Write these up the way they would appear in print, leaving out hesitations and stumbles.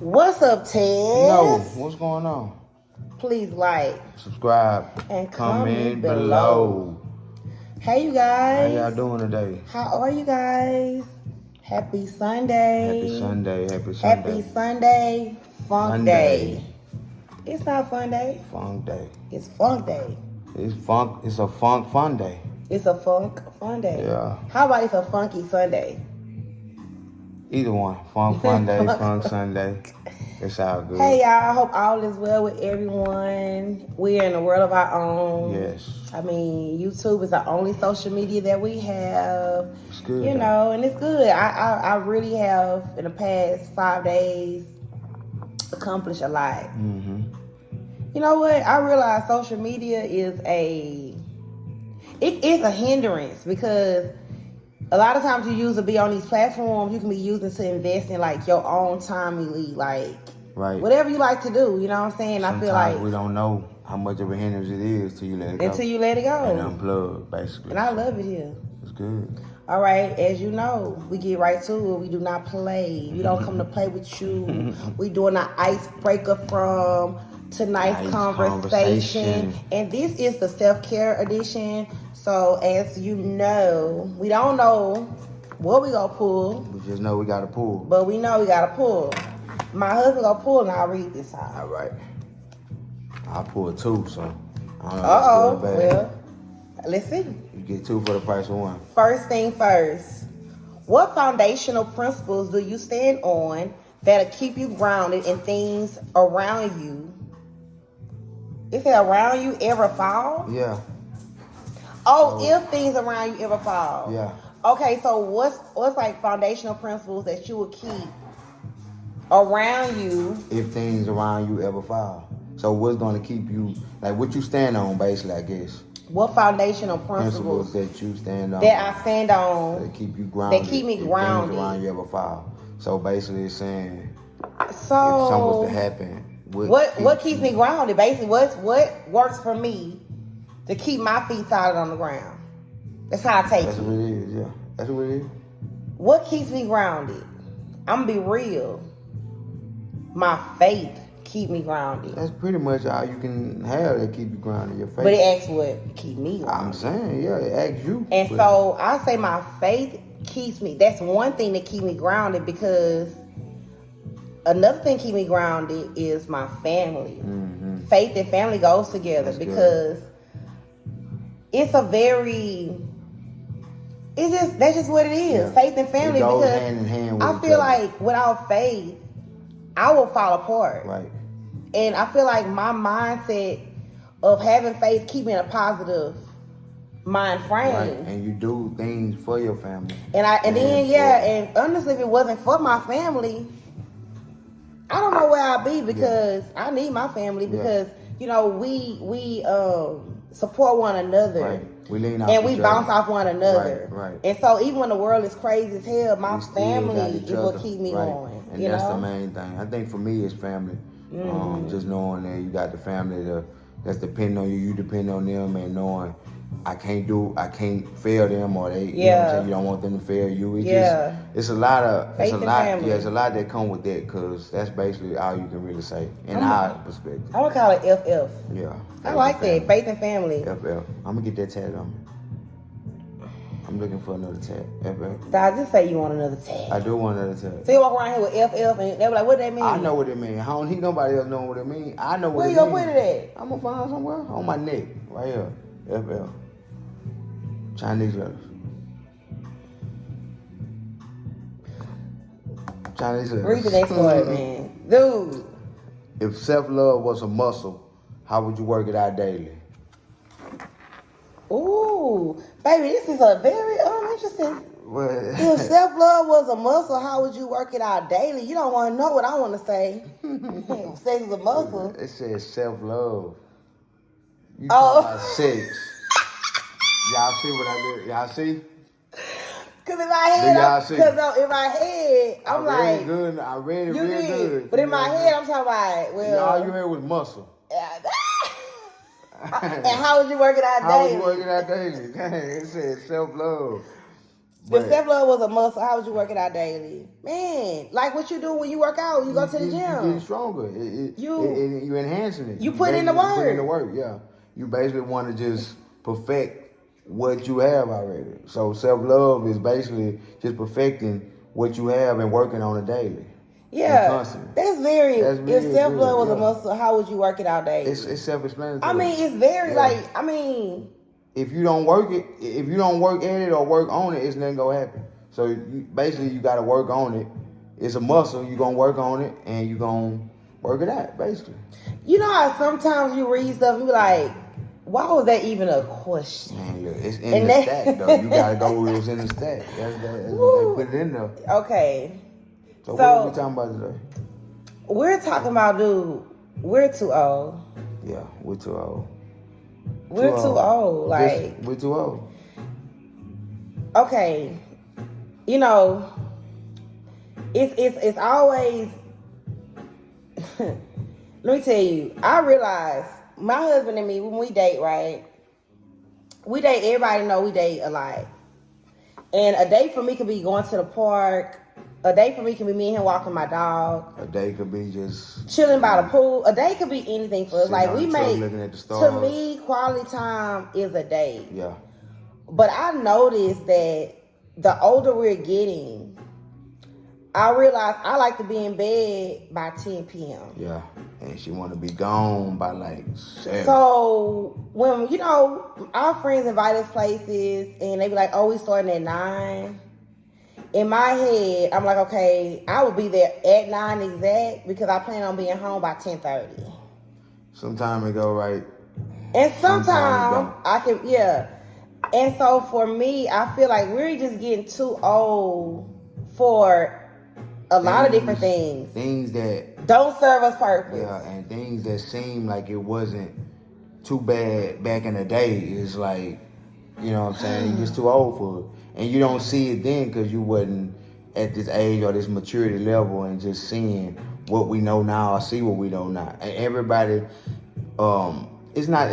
What's up, Tess? No, what's going on? Please like, subscribe, and comment below. Hey, you guys. How y'all doing today? How are you guys? Happy Sunday. Happy Sunday. Happy Sunday. Happy Sunday. Funk Monday. Day. It's not Fun Day. Funk Day. It's Funk Day. It's a funk fun day. It's a Funk Fun Day. Yeah. How about it's a Funky Sunday? Either one. Funk fun day, funk Sunday. It's all good. Hey, y'all. I hope all is well with everyone. We're in a world of our own. Yes. I mean, YouTube is the only social media that we have. It's good. You know, and it's good. I really have, in the past 5 days, accomplished a lot. Mm-hmm. You know what? I realize social media is a hindrance because a lot of times you use to be on these platforms, you can be using to invest in like your own timely, like whatever you like to do. You know what I'm saying? Sometimes I feel like we don't know how much of a hindrance it is till you let it go. Until you let it go. And unplug, basically. And I love it here. It's good. All right, as you know, we get right to it. We do not play. We don't come to play with you. We doing an icebreaker from tonight's conversation. And this is the self-care edition. So as you know, we don't know what we gonna pull. We just know we gotta pull. But we know we gotta pull. My husband gonna pull and I'll read this time. All right. I pulled two, so I don't know. Well, let's see. You get two for the price of one. First thing first. What foundational principles do you stand on that'll keep you grounded in things around you? Is it around you ever fall? Yeah. If things around you ever fall. Yeah. Okay, so what's like foundational principles that you would keep around you if things around you ever fall? So what's going to keep you, like what you stand on, basically, I guess. What foundational principles that you stand on? That I stand on. That keep you grounded. That keep me if grounded. Things around you ever fall. So basically it's saying, so if something was to happen, what keeps me grounded? Basically, what works for me to keep my feet solid on the ground? That's how I take it. That's what it is, yeah. That's what it is. What keeps me grounded? I'm gonna be real. My faith keep me grounded. That's pretty much all you can have that keep you grounded, your faith. But it asks what keep me grounded. I'm saying, yeah, it asks you. And so I say my faith keeps me. That's one thing that keep me grounded, because another thing keep me grounded is my family. Mm-hmm. Faith and family goes together. That's because good. It's a very... that's just what it is. Yeah. Faith and family. It goes because hand in hand with I feel like without faith, I will fall apart. Right. And I feel like my mindset of having faith keep me in a positive mind frame. Right. And you do things for your family. And and honestly, if it wasn't for my family, I don't know where I'd be, because I need my family, because you know we support one another. Right. We lean off and we bounce off one another. Right. And so even when the world is crazy as hell, my family is what keep me going. And that's the main thing. I think for me it's family. Mm-hmm. Just knowing that you got the family that's depending on you, you depend on them, and knowing I can't fail them, or they you know what I'm saying, you don't want them to fail you. It's a lot that come with that, because that's basically all you can really say in our perspective. I'm gonna call it FF. Yeah. I like that. Faith and family. FF. I'm gonna get that tatted on me. I'm looking for another tat. FF. I just say you want another tat. I do want another tat. So you walk around here with FF and they be like, what that mean? I know what it mean. I don't need nobody else knowing what it mean. I know what it mean. Where you gonna put it at? I'm gonna find somewhere on my neck. Right here. FL. Chinese letters. Chinese letters. Read the next part, man. Dude. If self-love was a muscle, how would you work it out daily? Ooh, baby, this is a very interesting. If self-love was a muscle, how would you work it out daily? You don't want to know what I want to say. Sex is a muscle. It says self-love. You talking about sex. Y'all see what I did? Y'all see? Cause in my head, I'm like, I read it real good. But in my head, I'm talking about, well, all you heard was muscle. And how would you work it out daily? How would you work it out daily? Dang, it said self-love. If self-love was a muscle, how would you work it out daily? Man, like what you do when you work out, you go to the gym. You getting stronger. You enhancing it. You put in the work. Put in the work, yeah. You basically want to just perfect what you have already. So self-love is basically just perfecting what you have and working on it daily. Yeah, that's very if self-love was a muscle, how would you work it out daily? It's self-explanatory. I mean, it's very if you don't work it, if you don't work at it or work on it, it's nothing gonna happen. So you got to work on it. It's a muscle. You're gonna work on it and you're gonna work it out, basically. You know how sometimes you read stuff, you be like, why was that even a question? Man, look, it's in the stack though. You gotta go with what's in the stack. That's what they put it in there. Okay. So what are we talking about today? We're talking about, dude, we're too old. Yeah, we're too old. We're too old. Like, we're too old. Okay. You know, it's always let me tell you, I realize my husband and me, when we date, right? We date, everybody know we date a lot. And a date for me could be going to the park. A day for me can be me and him walking my dog. A day could be just chilling by the pool. A day could be anything for us. Like we make, looking at the stars. To me, quality time is a day. Yeah. But I noticed that the older we're getting, I realize I like to be in bed by 10 p.m. Yeah. And she want to be gone by like 7. So when, you know, our friends invite us places and they be like, oh, we starting at 9. In my head, I'm like, okay, I will be there at 9 exact because I plan on being home by 10:30. Sometimes it go right. And sometimes I can, yeah. And so for me, I feel like we're just getting too old for a lot of different things. Things that don't serve us purpose. Yeah, and things that seem like it wasn't too bad back in the day is like, you know what I'm saying? You're just too old for it. And you don't see it then because you wasn't at this age or this maturity level and just seeing what we know now or see what we know now. And everybody, it's not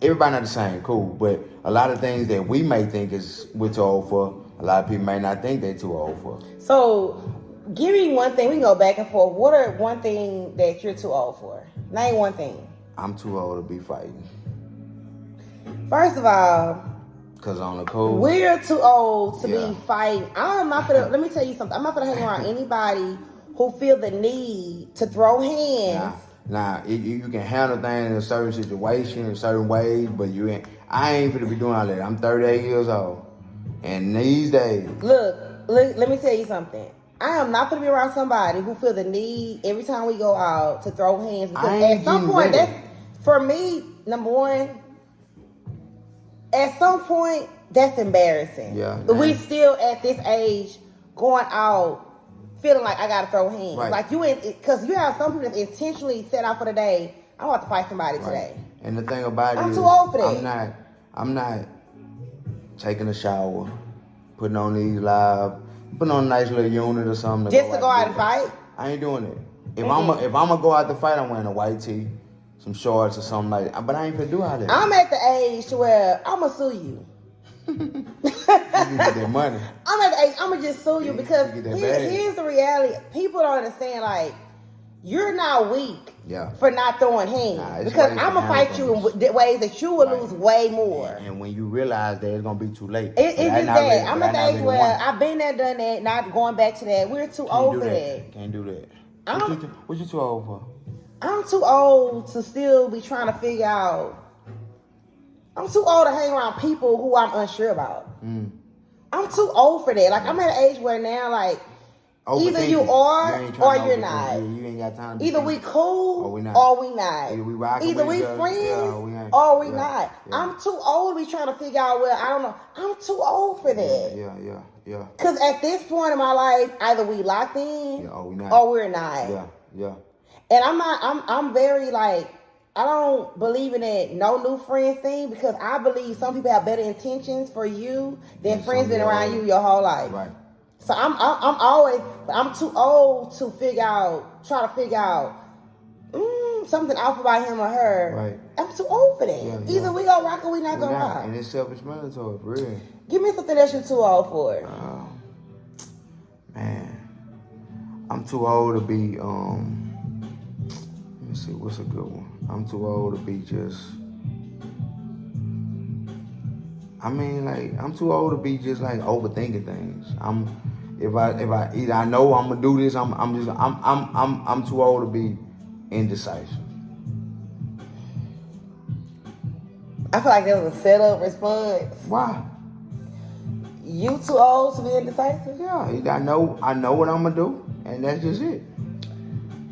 everybody not the same, cool. But a lot of things that we may think we're too old for, a lot of people may not think they're too old for. So give me one thing. We can go back and forth. What are one thing that you're too old for? Name one thing. I'm too old to be fighting. First of all, because on the coast, we're too old to be fighting. I'm not gonna. Let me tell you something. I'm not gonna hang around anybody who feel the need to throw hands. Nah, you can handle things in a certain situation in certain ways, but I ain't gonna be doing all that. I'm 38 years old, and these days, look. Let me tell you something. I am not gonna be around somebody who feel the need every time we go out to throw hands because at some point, that's for me. Number one. At some point, that's embarrassing. Yeah. But we still at this age going out feeling like I gotta throw hands. Right. Like because you have some people that intentionally set out for the day. I want to fight somebody today. And the thing about it is, I'm too old for that. I'm not taking a shower, putting on these live, putting on a nice little unit or something. Just to go out and fight. I ain't doing it. If I'm gonna go out to fight, I'm wearing a white tee, some shorts or something like that. But I ain't gonna do all that. I'm at the age where I'm gonna sue you. You get that money. I'm at the age, I'm gonna just sue you because here's the reality. People don't understand, like, you're not weak for not throwing hands. Because I'm gonna fight you in ways that you will lose way more. And when you realize that, it's gonna be too late. It's just that. I'm at the age where I've been there, done that, not going back to that. We're too old for that. Can't do that. What you too old for? I'm too old to still be trying to figure out. I'm too old to hang around people who I'm unsure about. I'm too old for that. Like, I'm at an age where now, like, either you are or you're not. You ain't got time to either we cool or we not. Either we rocking either we friends or we not. I'm too old to be trying to figure out, well, I don't know. I'm too old for that. Yeah. Because at this point in my life, either we locked in or we're not. Yeah. And I'm very, like, I don't believe in that no new friends thing because I believe some people have better intentions for you than friends been around you your whole life. Right. So I'm too old to try to figure out, something off about him or her. Right. I'm too old for that. Yeah, Either we gonna rock or we not gonna rock. And it's self-explanatory, for real. Give me something that you're too old for. Man, I'm too old to be. Let me see, what's a good one? I'm too old to be just. I'm too old to be just like overthinking things. If I either I know I'm gonna do this, I'm too old to be indecisive. I feel like that was a setup response. Why? You too old to be indecisive? Yeah, I know what I'm gonna do, and that's just it.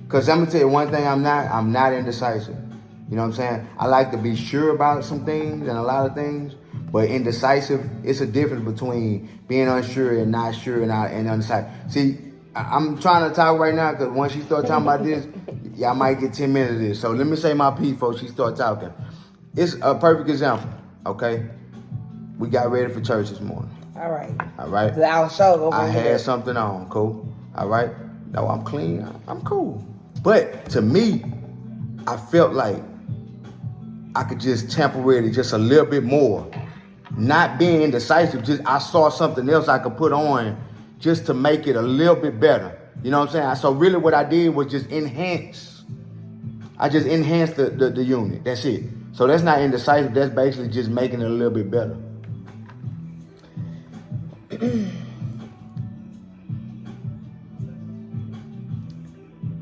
Cause I'm gonna tell you one thing, I'm not indecisive. You know what I'm saying? I like to be sure about some things and a lot of things, but indecisive, it's a difference between being unsure and not sure and undecided. See, I'm trying to talk right now because once she start talking about this, y'all might get 10 minutes of this. So let me say my piece before she start talking. It's a perfect example, okay? We got ready for church this morning. All right. I had here. something on, cool. All right. No, I'm clean. I'm cool. But to me, I felt like I could just temporarily, just a little bit more, not being indecisive. Just I saw something else I could put on, just to make it a little bit better. You know what I'm saying? So really, what I did was just enhance. I just enhanced the unit. That's it. So that's not indecisive. That's basically just making it a little bit better.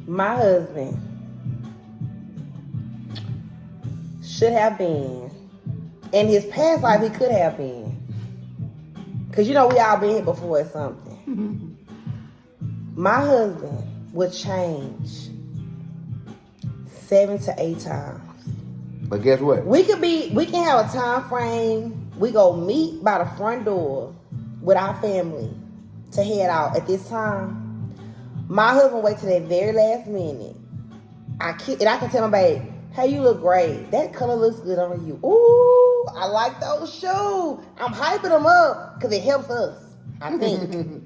My husband should have been, in his past life he could have been, because we all been here before or something. My husband would change 7 to 8 times. But guess what? We can have a time frame. We go meet by the front door with our family to head out at this time. My husband wait till that very last minute. I can tell my babe, hey, you look great. That color looks good on you. Ooh, I like those shoes. I'm hyping them up because it helps us, I think.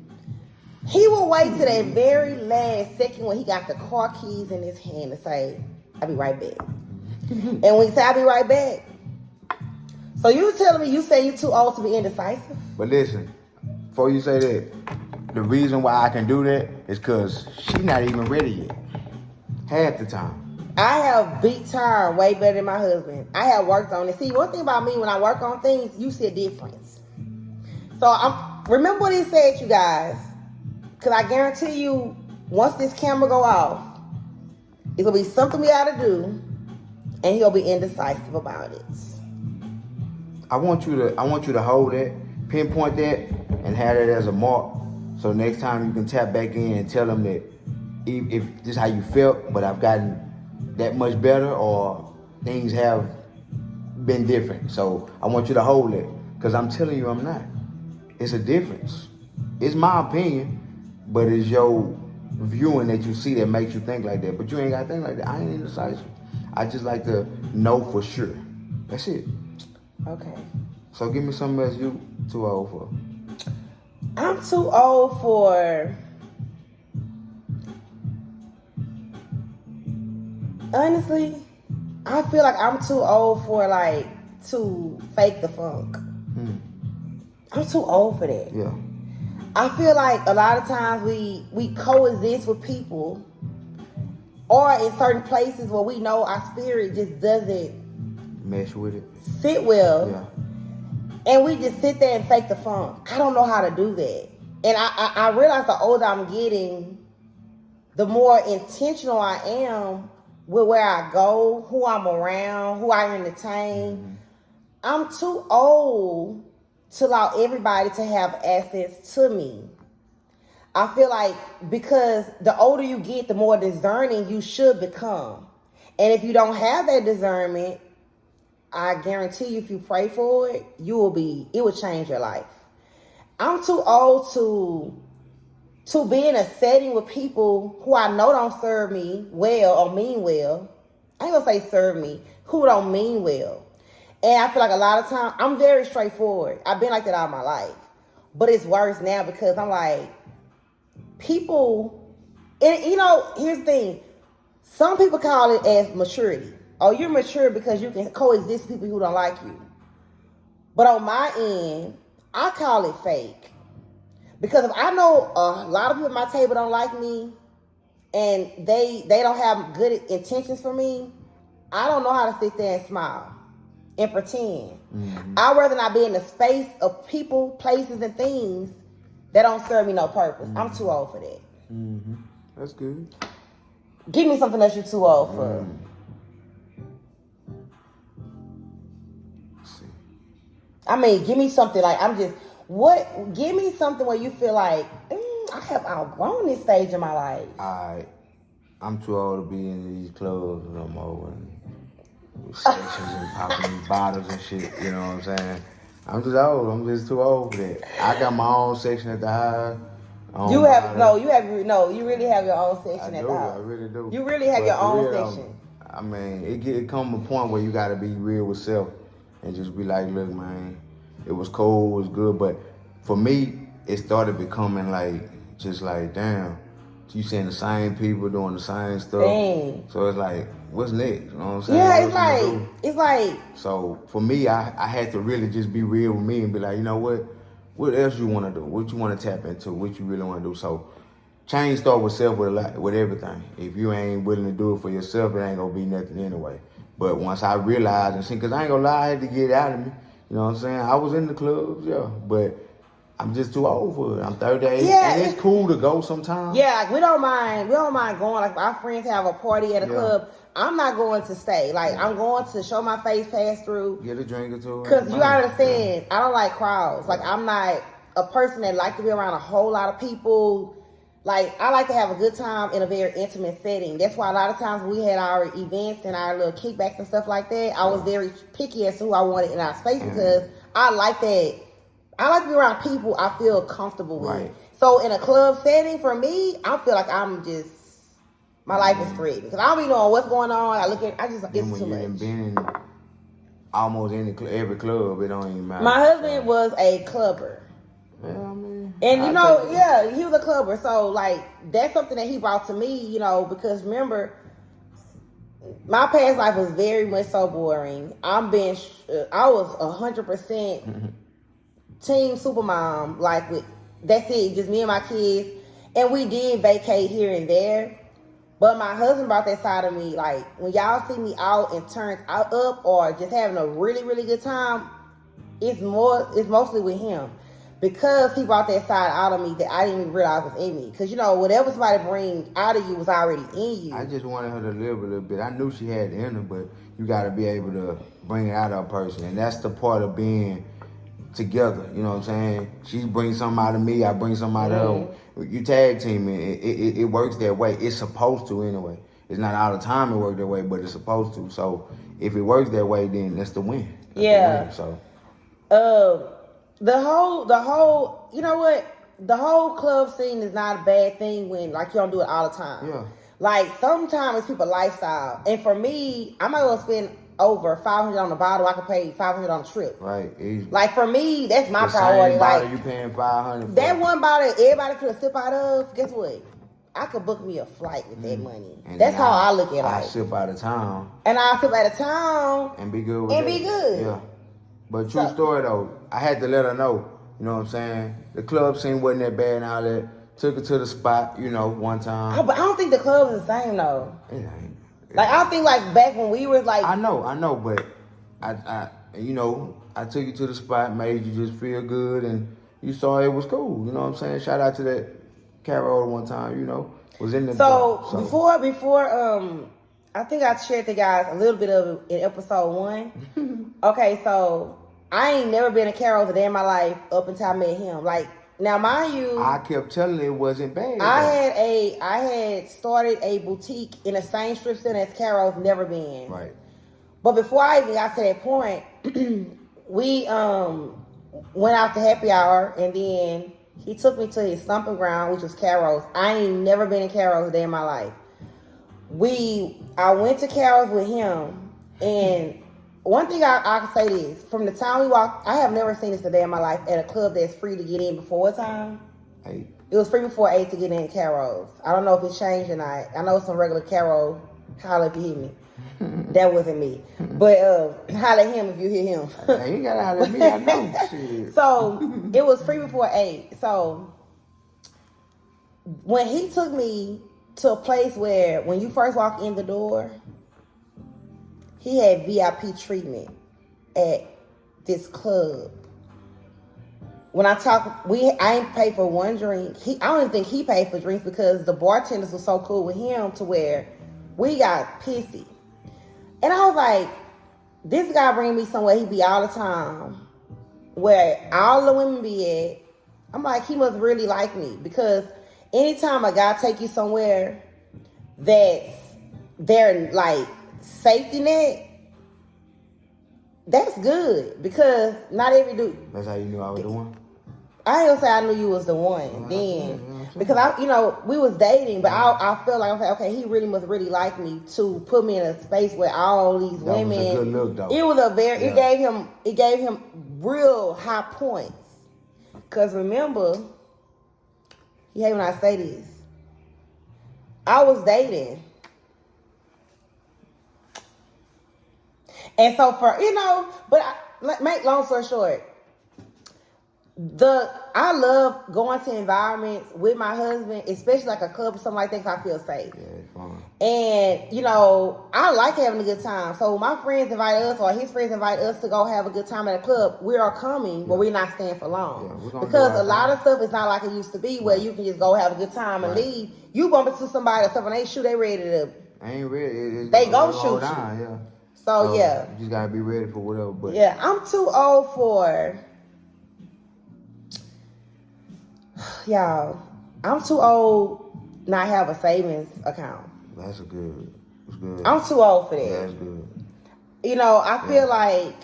He will wait till that very last second when he got the car keys in his hand to say, I'll be right back. And when he say, I'll be right back. So you telling me you say you too old to be indecisive? But listen, before you say that, the reason why I can do that is because she's not even ready yet. Half the time. I have beat time way better than my husband. I have worked on it. See, one thing about me, when I work on things, you see a difference. So remember what he said, you guys. Because I guarantee you, once this camera go off, it's going to be something we got to do, and he'll be indecisive about it. I want you to hold that, pinpoint that, and have that as a mark. So next time you can tap back in and tell them that if this is how you felt, but I've gotten that much better, or things have been different. So I want you to hold it, because I'm telling you I'm not. It's a difference. It's my opinion, but it's your viewing that you see that makes you think like that. But you ain't got to think like that. I ain't indecisive. I just like to know for sure. That's it. Okay. So give me something else you too old for. I'm too old for... Honestly, I feel like I'm too old for to fake the funk. I'm too old for that. Yeah. I feel like a lot of times we coexist with people, or in certain places where we know our spirit just doesn't mesh with it, fit well. Yeah. And we just sit there and fake the funk. I don't know how to do that. And I realize the older I'm getting, the more intentional I am with where I go, who I'm around, who I entertain. Mm-hmm. I'm too old to allow everybody to have access to me. I feel like because the older you get, the more discerning you should become. And if you don't have that discernment, I guarantee you, if you pray for it, it will change your life. I'm too old to be in a setting with people who I know don't serve me well or mean well. I ain't gonna say serve me, who don't mean well. And I feel like a lot of times, I'm very straightforward. I've been like that all my life. But it's worse now because I'm like, people, and here's the thing. some people call it as maturity. Oh, you're mature because you can coexist with people who don't like you. But on my end, I call it fake. Because if I know a lot of people at my table don't like me and they don't have good intentions for me, I don't know how to sit there and smile and pretend. Mm-hmm. I'd rather not be in the space of people, places, and things that don't serve me no purpose. Mm-hmm. I'm too old for that. Mm-hmm. That's good. Give me something else you're too old for. Let's see. I mean, give me something like give me something where you feel like, I have outgrown this stage in my life. I'm too old to be in these clubs no more and sections and popping these bottles and shit, you know what I'm saying? I'm just old. I'm just too old for that. I got my own section at the house. You really have your own section at the house. I really do. You really have your own section. I mean, it come a point where you got to be real with self and just be like, look, man, it was cool, it was good, but for me, it started becoming like, just like, damn, you seeing the same people doing the same stuff. Dang. So it's like, what's next? You know what I'm saying? Yeah, it's like. So for me, I had to really just be real with me and be like, you know what else you want to do? What you want to tap into? What you really want to do? So change start with self with everything. If you ain't willing to do it for yourself, it ain't gonna be nothing anyway. But once I realized and see, cause I ain't gonna lie, I had to get it out of me. You know what I'm saying? I was in the clubs, yeah, but I'm just too old for it. I'm 38, and it's cool to go sometimes. Yeah, like we don't mind going. Like our friends have a party at a club. I'm not going to stay. Like I'm going to show my face, pass through, get a drink or two. Cause you gotta understand, I don't like crowds. Like I'm not a person that like to be around a whole lot of people. Like I like to have a good time in a very intimate setting. That's why a lot of times when we had our events and our little kickbacks and stuff like that, I was very picky as to who I wanted in our space because I like that. I like to be around people I feel comfortable with. Right. So in a club setting, for me, I feel like I'm just, my life is threatened. Because I don't be knowing what's going on. It's too much. Been in almost every club, it don't even matter. My husband was a clubber. Yeah, I mean. And he was a clubber. So like, that's something that he brought to me, because remember, my past life was very much so boring. I was 100% team supermom, like that's it, just me and my kids. And we did vacate here and there. But my husband brought that side of me. Like when y'all see me out and turned up or just having a really, really good time, it's mostly with him. Because he brought that side out of me that I didn't even realize was in me. Because, whatever somebody brings out of you was already in you. I just wanted her to live a little bit. I knew she had it in her, but you got to be able to bring it out of a person. And that's the part of being together. You know what I'm saying? She brings something out of me, I bring something out of her. You tag teaming. It works that way. It's supposed to anyway. It's not all the time it works that way, but it's supposed to. So if it works that way, then that's the win. That's the win. So. The whole, the whole club scene is not a bad thing when, like, you don't do it all the time. Yeah. Like, sometimes it's people's lifestyle. And for me, I'm not going to spend over $500 on a bottle. I can pay $500 on a trip. Right. Easy. Like, for me, that's my priority. Same bottle you paying $500 for. That one bottle everybody could sip out of, guess what? I could book me a flight with that money. And that's how I look at it. I sip out of town. And I'll sip out of town. And be good with And be good. Yeah. But true story though, I had to let her know, you know what I'm saying? The club scene wasn't that bad and all that. Took her to the spot, one time. But I don't think the club is the same though. It ain't. I don't think like back when we were like. I know, but I took you to the spot, made you just feel good and you saw it was cool. You know what I'm saying? Shout out to that Carol one time, was in the So before I think I shared the guys a little bit of it in episode 1. Okay, so I ain't never been a Carol's a day in my life up until I met him. Like, now mind you, I kept telling you it wasn't bad. I had started a boutique in the same strip center as Carol's never been. Right. But before I even got to that point, we went out to happy hour and then he took me to his stomping ground, which was Carol's. I ain't never been in Carol's a day in my life. I went to Carol's with him, and one thing I can say is, from the time we walked, I have never seen this a day in my life at a club that's free to get in before time. 8. It was free before 8 to get in Carol's. I don't know if it changed or not. I know some regular Carol Holla if you hear me. That wasn't me. But holla at him if you hear him. Hey, you gotta holla at me, I know. Shit. So it was free before 8. So when he took me to a place where when you first walk in the door, he had VIP treatment at this club. When I talk, I ain't paid for one drink. I don't even think he paid for drinks because the bartenders were so cool with him to where we got pissy. And I was like, this guy bring me somewhere he be all the time, where all the women be at. I'm like, he must really like me because anytime a guy take you somewhere that's their like safety net, that's good because not every dude. That's how you knew I was the one? I ain't gonna say I knew you was the one then, because we was dating, but I felt like okay, he really must really like me to put me in a space where all these women. Was a good look, though. It was it gave him real high points. Cause remember, you hate when I say this. I was dating, and so make long story short. I love going to environments with my husband, especially like a club or something like that, because I feel safe. Yeah, it's fun. And, I like having a good time. So my friends invite us, or his friends invite us to go have a good time at a club. We are coming, but we're not staying for long. Yeah, because a lot of stuff is not like it used to be, where you can just go have a good time and leave. You bump into somebody or something, they shoot, they ready to. I ain't ready. They go shoot down, you. Yeah. So yeah. You just gotta be ready for whatever. But yeah, I'm too old for. Y'all, I'm too old not have a savings account. That's good. I'm too old for that. Yeah, that's good. I feel like,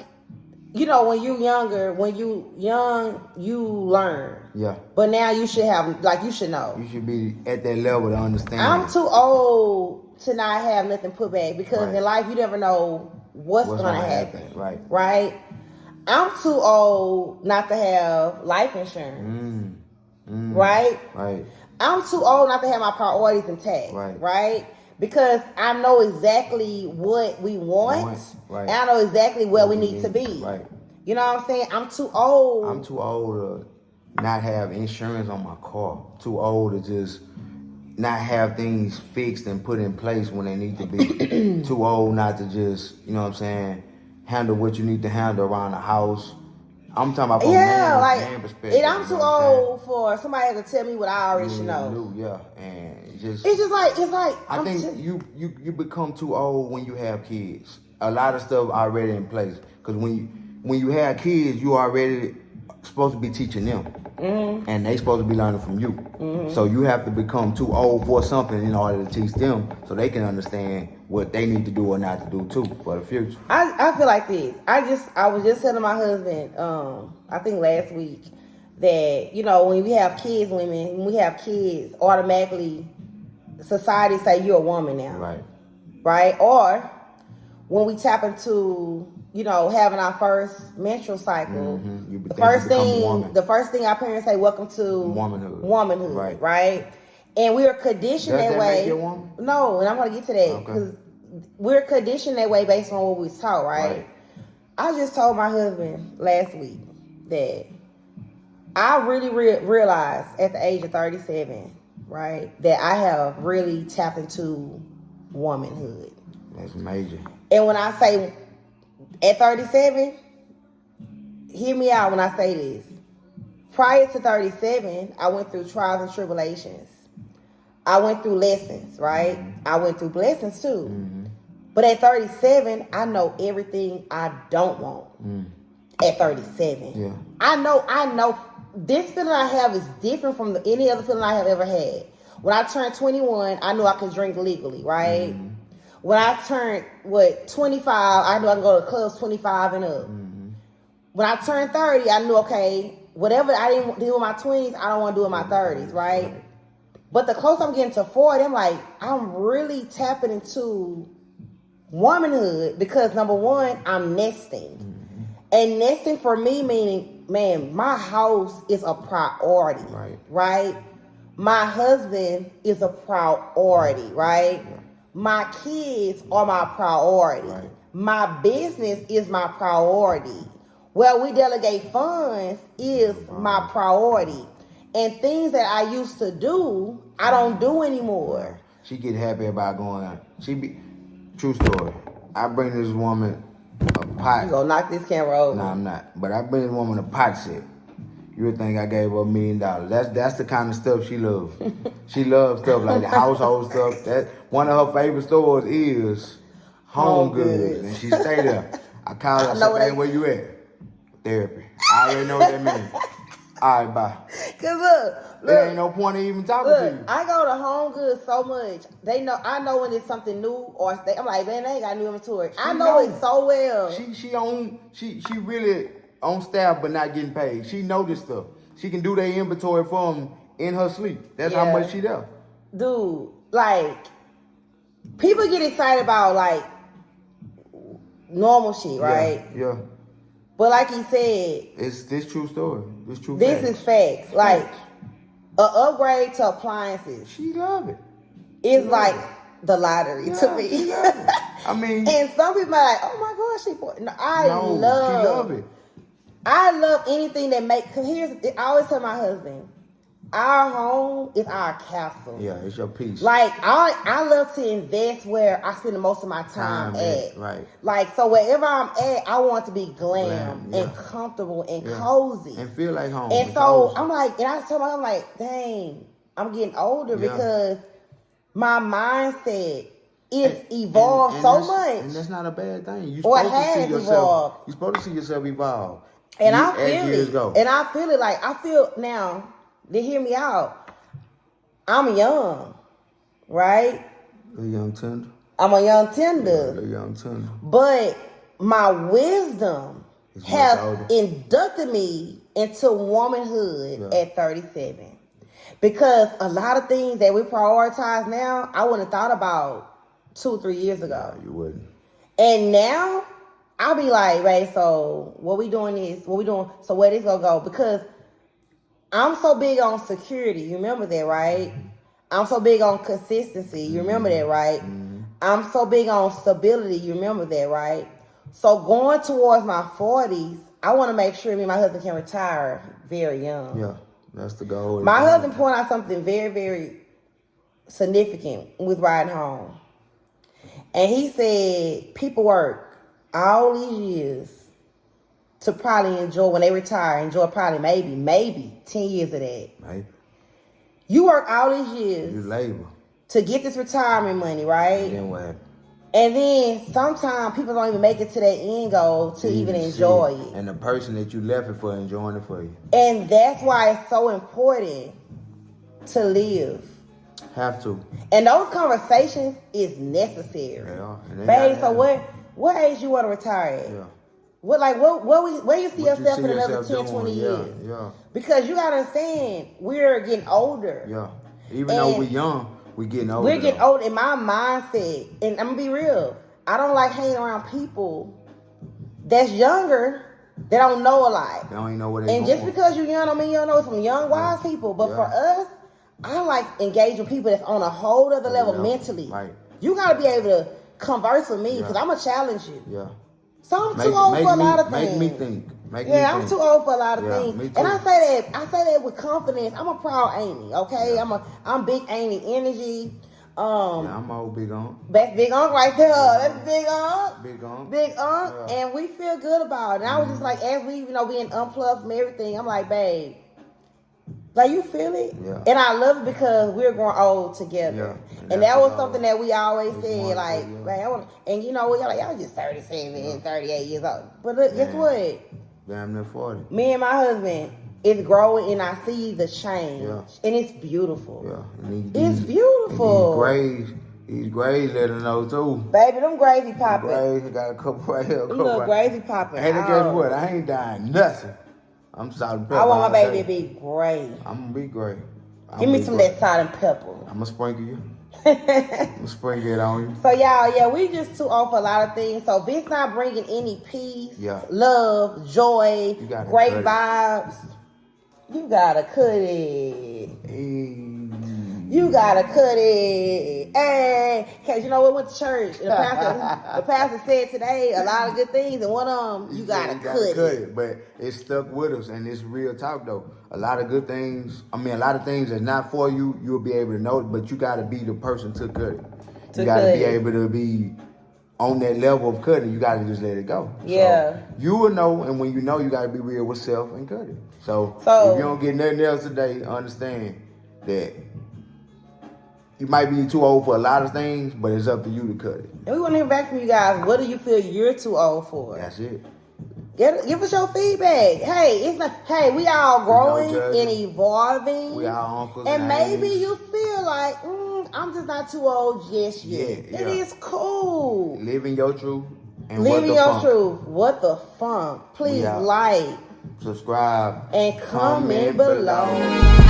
when you younger, when you young, you learn. Yeah. But now you should have, you should know. You should be at that level to understand. I'm too old to not have nothing put back because in life you never know what's going to happen. Right. Right? I'm too old not to have life insurance. Right? Right. I'm too old not to have my priorities intact. Right? Because I know exactly what we want. Right. And I know exactly where we need to be. Right. You know what I'm saying? I'm too old. I'm too old to not have insurance on my car. Too old to just not have things fixed and put in place when they need to be. Too old not to just, handle what you need to handle around the house. I'm talking about from man perspective. And I'm too old for somebody to tell me what I already should know. Yeah, and it's like I think you become too old when you have kids. A lot of stuff already in place because when you have kids, you already supposed to be teaching them, and they supposed to be learning from you. So you have to become too old for something in order to teach them, so they can understand what they need to do or not to do too for the future. I feel like this. I was just telling my husband, I think last week, that when we have kids, when we have kids, automatically society say you're a woman now, right? Or when we tap into having our first menstrual cycle, the first thing our parents say, welcome to womanhood, right? And we are conditioned that way. Make you a woman? No, and I'm going to get to that because we're conditioned that way based on what we was taught, right? I just told my husband last week that I really realized at the age of 37, right, that I have really tapped into womanhood. That's major. And when I say at 37, hear me out when I say this. Prior to 37, I went through trials and tribulations. I went through lessons, right? I went through blessings too. But at 37, I know everything I don't want. At 37. Yeah. I know. This feeling I have is different from any other feeling I have ever had. When I turned 21, I knew I could drink legally, right? When I turned, 25, I knew I could go to clubs 25 and up. When I turned 30, I knew, okay, whatever I didn't do in my 20s, I don't want to do in my 30s, right? But the closer I'm getting to 40, I'm like, I'm really tapping into womanhood because, number one, I'm nesting. And nesting for me meaning, man, my house is a priority, right? My husband is a priority, right? my kids are my priority. Right. My business is my priority. Well, we delegate funds is my priority. And things that I used to do, I don't do anymore. She get happy about going. True story. I bring this woman a pot. You gonna knock this camera over? No, I'm not. But I bring this woman a pot set. You would think I gave her $1 million. That's the kind of stuff she loves. She loves stuff like the household stuff. That one of her favorite stores is Home Goods, and she stay there. I call her. I say, "Hey, where you at?" Therapy. I already know what that means. All right, bye. Cause look, there ain't no point in even talking to you. I go to Home Goods so much. They know. I know when it's something new, or I'm like, man, they ain't got new inventory. I know it so well. She really on staff but not getting paid. She know this stuff. She can do their inventory for them in her sleep. That's how much she does. Dude, like, people get excited about, like, normal shit, right? Yeah. But like he said, it's this true story. This is facts. Like, an upgrade to appliances. She love it. It's like the lottery to me. She love it. I mean, and some people are like, oh my gosh, she love it. I love anything that makes, because I always tell my husband, our home is our castle. Yeah, it's your piece. Like, I love to invest where I spend the most of my time at. Right. Like, so wherever I'm at, I want to be glam and comfortable and cozy. And feel like home. And so I'm like, and I tell myself, I'm like, dang, I'm getting older because my mindset is evolved so much. And that's not a bad thing. You're Or supposed has to see yourself. evolved. You're supposed to see yourself evolve. And I feel it. And I feel it. Like, I feel now, to hear me out, I'm young, right? A young tender. I'm a young tender. A young tender. But my wisdom has inducted me into womanhood at 37. Because a lot of things that we prioritize now, I wouldn't have thought about 2 or 3 years ago. No, you wouldn't. And now, I'll be like, right, so what we doing is, what we doing, so where this gonna go? Because I'm so big on security. You remember that, right? I'm so big on consistency. You remember that, right? I'm so big on stability. You remember that, right? So going towards my 40s, I want to make sure me and my husband can retire very young. Yeah, that's the goal. My husband pointed out something very, very significant with riding home. And he said, people work all these years to probably enjoy, when they retire, enjoy probably maybe 10 years of that. Right. You work all these years. You labor. To get this retirement money, right? And then what? And then sometimes people don't even make it to their end goal to even enjoy it. And the person that you left it for enjoying it for you. And that's why it's so important to live. Have to. And those conversations is necessary. Yeah. Babe, so what age you want to retire at? Yeah. Where you see yourself in another 10, 20 years? Yeah. Because you gotta understand, we're getting older. Yeah. Even though we're young, we're getting older. We're getting older in my mindset. And I'm gonna be real. I don't like hanging around people that's younger that don't know a lot. They don't even know what they're And just because you're young don't mean you don't know some young, wise people. But for us, I like engaging people that's on a whole other level mentally. Right. You gotta be able to converse with me because I'm gonna challenge you. Yeah. So I'm too old for a lot of things. Make me think. I'm too old for a lot of things. And I say that with confidence. I'm a proud Amy, okay? Yeah. I'm big Amy energy. I'm old Big Unc. That's Big Unc right there. That's Big Unc. Big Unc. Big Unc. Yeah. And we feel good about it. And I was just like, as we, being unplugged from everything, I'm like, babe, like, you feel it? Yeah. And I love it because we're growing old together. Yeah. And that was something that we always said, like, I want, and y'all just 37, 38 years old. But look, guess what? Damn near 40. Me and my husband is growing, and I see the change. Yeah. And it's beautiful. Yeah. It's beautiful. These grays let her know, too. Baby, them gravy popping. Grays, got a couple right here. Them little gravy popping. Hey, guess what? I ain't dying nothing. I'm salt and pepper. I want my baby to be gray. I'm going to be gray. Give me some of that salt and pepper. I'm going to sprinkle you. I'm going to sprinkle it on you. So, y'all, we just too old for a lot of things. So, if it's not bringing any peace, love, joy, great vibes, you got to cut it. Hey. You gotta cut it. Hey, cause you know we went to church. And the pastor said today a lot of good things, and one of them, you gotta cut it. But it stuck with us, and it's real talk though. A lot of good things. I mean, a lot of things that's not for you. You'll be able to know, but you gotta be the person to cut it. You gotta be able to be on that level of cutting. You gotta just let it go. Yeah. So you will know, and when you know, you gotta be real with self and cut it. So if you don't get nothing else today, understand that you might be too old for a lot of things, but it's up to you to cut it. And we want to hear back from you guys. What do you feel you're too old for? That's it. Give us your feedback. Hey, it's not. Hey, we all growing and evolving. We all uncles and maybe you feel like I'm just not too old just yet. Yeah. It is cool. Living your truth. And Living your truth. What the funk? Please like, subscribe, and comment below.